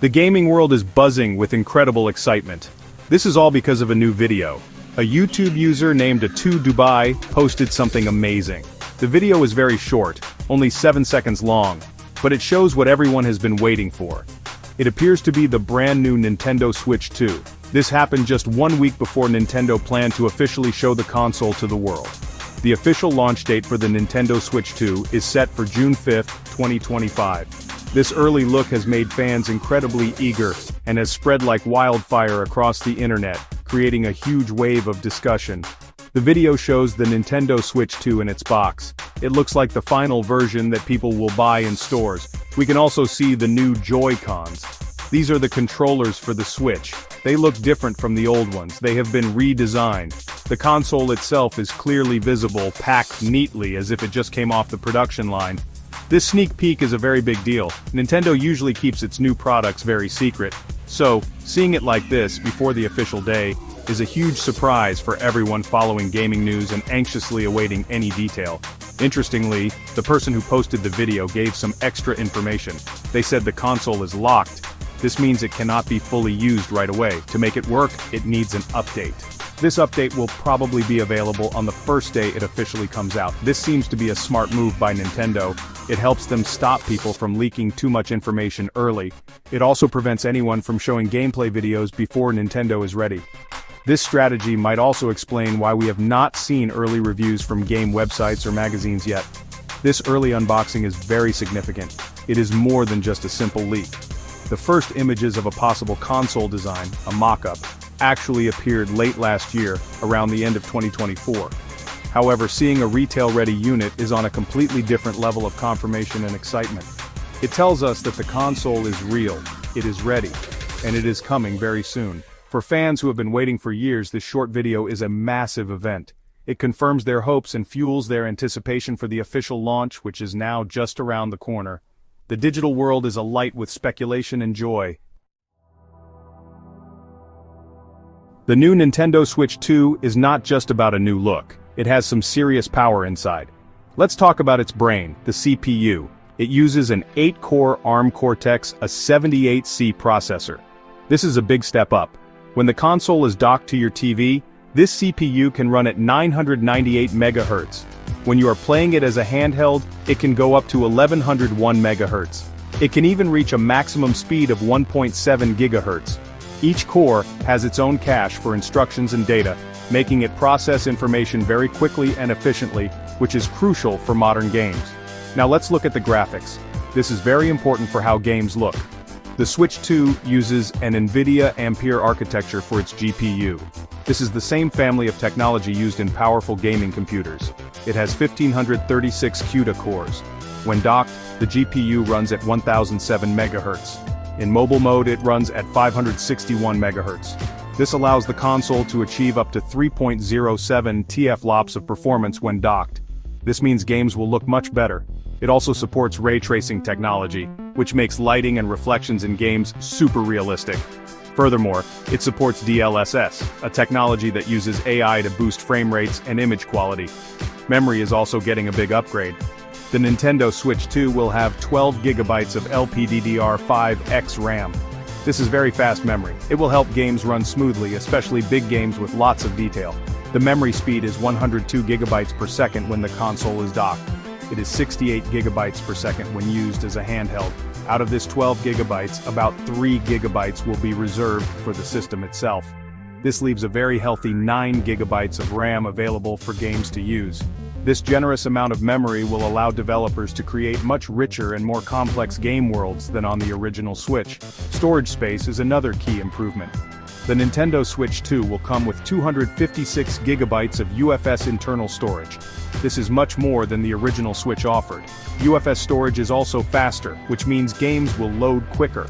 The gaming world is buzzing with incredible excitement. This is all because of a new video. A YouTube user named A2Dubai posted something amazing. The video is very short, only 7 seconds long, but it shows what everyone has been waiting for. It appears to be the brand new Nintendo Switch 2. This happened just 1 week before Nintendo planned to officially show the console to the world. The official launch date for the Nintendo Switch 2 is set for June 5, 2025. This early look has made fans incredibly eager and has spread like wildfire across the internet, creating a huge wave of discussion. The video shows the Nintendo Switch 2 in its box. It looks like the final version that people will buy in stores. We can also see the new Joy-Cons. These are the controllers for the Switch. They look different from the old ones. They have been redesigned. The console itself is clearly visible, packed neatly as if it just came off the production line. This sneak peek is a very big deal. Nintendo usually keeps its new products very secret, so seeing it like this before the official day is a huge surprise for everyone following gaming news and anxiously awaiting any detail. Interestingly, the person who posted the video gave some extra information. They said the console is locked. This means it cannot be fully used right away. To make it work, it needs an update. This update will probably be available on the first day it officially comes out. This seems to be a smart move by Nintendo. It helps them stop people from leaking too much information early. It also prevents anyone from showing gameplay videos before Nintendo is ready. This strategy might also explain why we have not seen early reviews from game websites or magazines yet. This early unboxing is very significant. It is more than just a simple leak. The first images of a possible console design, a mock-up, actually appeared late last year, around the end of 2024. However, seeing a retail-ready unit is on a completely different level of confirmation and excitement. It tells us that the console is real, it is ready, and it is coming very soon. For fans who have been waiting for years, this short video is a massive event. It confirms their hopes and fuels their anticipation for the official launch, which is now just around the corner. The digital world is alight with speculation and joy. The new Nintendo Switch 2 is not just about a new look. It has some serious power inside. Let's talk about its brain, the CPU. It uses an 8-core ARM Cortex-A78C processor. This is a big step up. When the console is docked to your TV, this CPU can run at 998 MHz. When you are playing it as a handheld, it can go up to 1101 MHz. It can even reach a maximum speed of 1.7 GHz. Each core has its own cache for instructions and data, making it process information very quickly and efficiently, which is crucial for modern games. Now let's look at the graphics. This is very important for how games look. The Switch 2 uses an NVIDIA Ampere architecture for its GPU. This is the same family of technology used in powerful gaming computers. It has 1536 CUDA cores. When docked, the GPU runs at 1007 MHz. In mobile mode it runs at 561 MHz. This allows the console to achieve up to 3.07 TFLOPS of performance when docked. This means games will look much better. It also supports ray tracing technology, which makes lighting and reflections in games super realistic. Furthermore, it supports DLSS, a technology that uses AI to boost frame rates and image quality. Memory is also getting a big upgrade. The Nintendo Switch 2 will have 12 GB of LPDDR5X RAM. This is very fast memory. It will help games run smoothly, especially big games with lots of detail. The memory speed is 102 GB per second when the console is docked. It is 68 GB per second when used as a handheld. Out of this 12 GB, about 3 GB will be reserved for the system itself. This leaves a very healthy 9 GB of RAM available for games to use. This generous amount of memory will allow developers to create much richer and more complex game worlds than on the original Switch. Storage space is another key improvement. The Nintendo Switch 2 will come with 256 GB of UFS internal storage. This is much more than the original Switch offered. UFS storage is also faster, which means games will load quicker.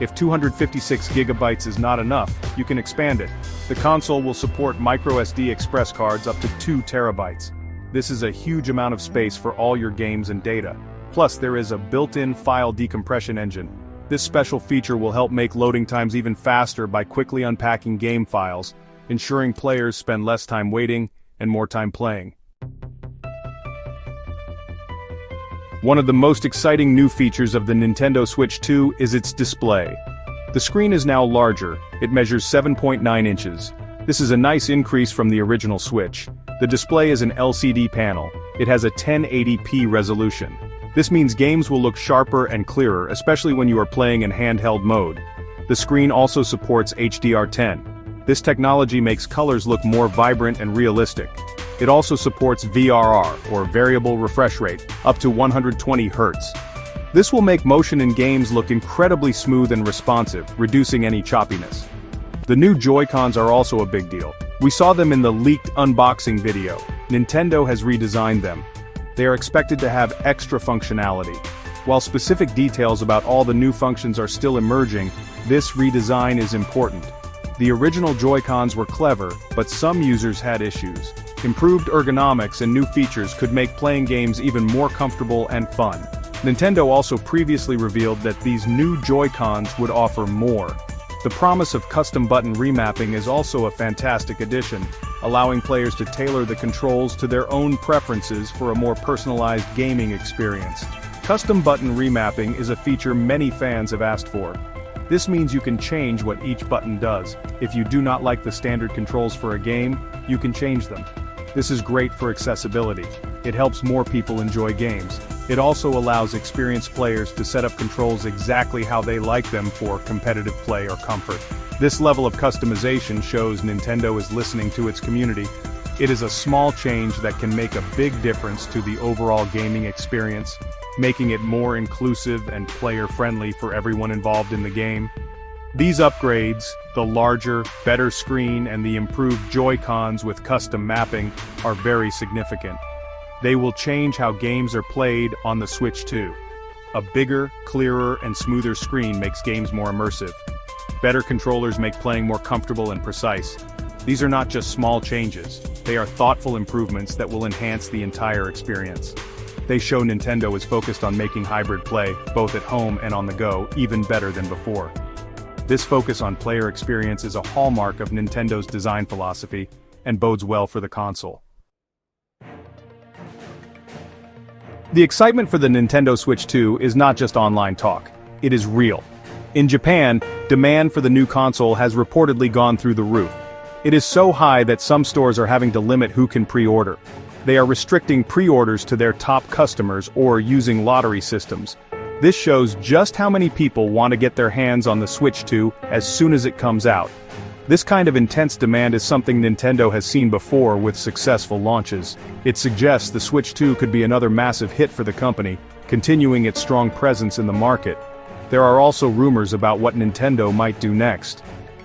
If 256 GB is not enough, you can expand it. The console will support microSD express cards up to 2 TB. This is a huge amount of space for all your games and data. Plus, there is a built-in file decompression engine. This special feature will help make loading times even faster by quickly unpacking game files, ensuring players spend less time waiting and more time playing. One of the most exciting new features of the Nintendo Switch 2 is its display. The screen is now larger, it measures 7.9 inches. This is a nice increase from the original Switch. The display is an LCD panel. It has a 1080p resolution. This means games will look sharper and clearer, especially when you are playing in handheld mode. The screen also supports HDR10. This technology makes colors look more vibrant and realistic. It also supports VRR, or variable refresh rate, up to 120 Hz. This will make motion in games look incredibly smooth and responsive, reducing any choppiness. The new Joy-Cons are also a big deal. We saw them in the leaked unboxing video. Nintendo has redesigned them. They are expected to have extra functionality. While specific details about all the new functions are still emerging, this redesign is important. The original Joy-Cons were clever, but some users had issues. Improved ergonomics and new features could make playing games even more comfortable and fun. Nintendo also previously revealed that these new Joy-Cons would offer more. The promise of custom button remapping is also a fantastic addition, allowing players to tailor the controls to their own preferences for a more personalized gaming experience. Custom button remapping is a feature many fans have asked for. This means you can change what each button does. If you do not like the standard controls for a game, you can change them. This is great for accessibility. It helps more people enjoy games. It also allows experienced players to set up controls exactly how they like them for competitive play or comfort. This level of customization shows Nintendo is listening to its community. It is a small change that can make a big difference to the overall gaming experience, making it more inclusive and player-friendly for everyone involved in the game. These upgrades, the larger, better screen and the improved Joy-Cons with custom mapping, are very significant. They will change how games are played on the Switch 2. A bigger, clearer, and smoother screen makes games more immersive. Better controllers make playing more comfortable and precise. These are not just small changes, they are thoughtful improvements that will enhance the entire experience. They show Nintendo is focused on making hybrid play, both at home and on the go, even better than before. This focus on player experience is a hallmark of Nintendo's design philosophy, and bodes well for the console. The excitement for the Nintendo Switch 2 is not just online talk, it is real. In Japan, demand for the new console has reportedly gone through the roof. It is so high that some stores are having to limit who can pre-order. They are restricting pre-orders to their top customers or using lottery systems. This shows just how many people want to get their hands on the Switch 2 as soon as it comes out. This kind of intense demand is something Nintendo has seen before with successful launches. It suggests the Switch 2 could be another massive hit for the company, continuing its strong presence in the market. There are also rumors about what Nintendo might do next.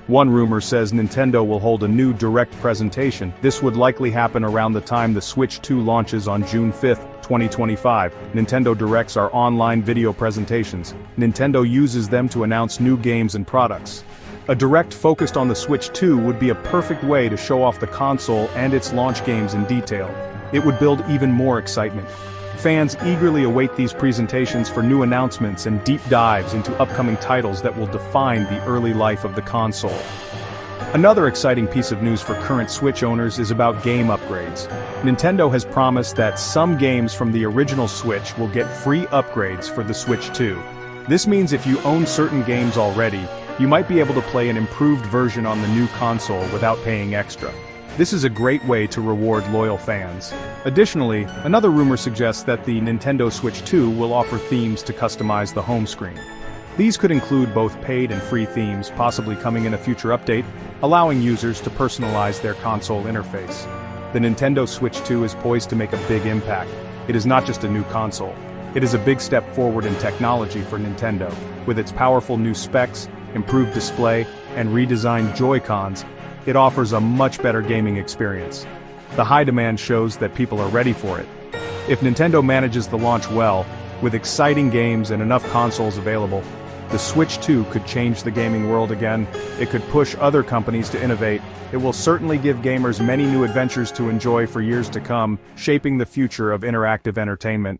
One rumor says Nintendo will hold a new direct presentation. This would likely happen around the time the Switch 2 launches on June 5, 2025. Nintendo Directs are online video presentations. Nintendo uses them to announce new games and products. A direct focused on the Switch 2 would be a perfect way to show off the console and its launch games in detail. It would build even more excitement. Fans eagerly await these presentations for new announcements and deep dives into upcoming titles that will define the early life of the console. Another exciting piece of news for current Switch owners is about game upgrades. Nintendo has promised that some games from the original Switch will get free upgrades for the Switch 2. This means if you own certain games already, you might be able to play an improved version on the new console without paying extra. This is a great way to reward loyal fans. Additionally, another rumor suggests that the Nintendo Switch 2 will offer themes to customize the home screen. These could include both paid and free themes, possibly coming in a future update, allowing users to personalize their console interface. The Nintendo Switch 2 is poised to make a big impact. It is not just a new console. It is a big step forward in technology for Nintendo. With its powerful new specs, improved display, and redesigned Joy-Cons, it offers a much better gaming experience. The high demand shows that people are ready for it. If Nintendo manages the launch well, with exciting games and enough consoles available, the Switch 2 could change the gaming world again. It could push other companies to innovate. It will certainly give gamers many new adventures to enjoy for years to come, shaping the future of interactive entertainment.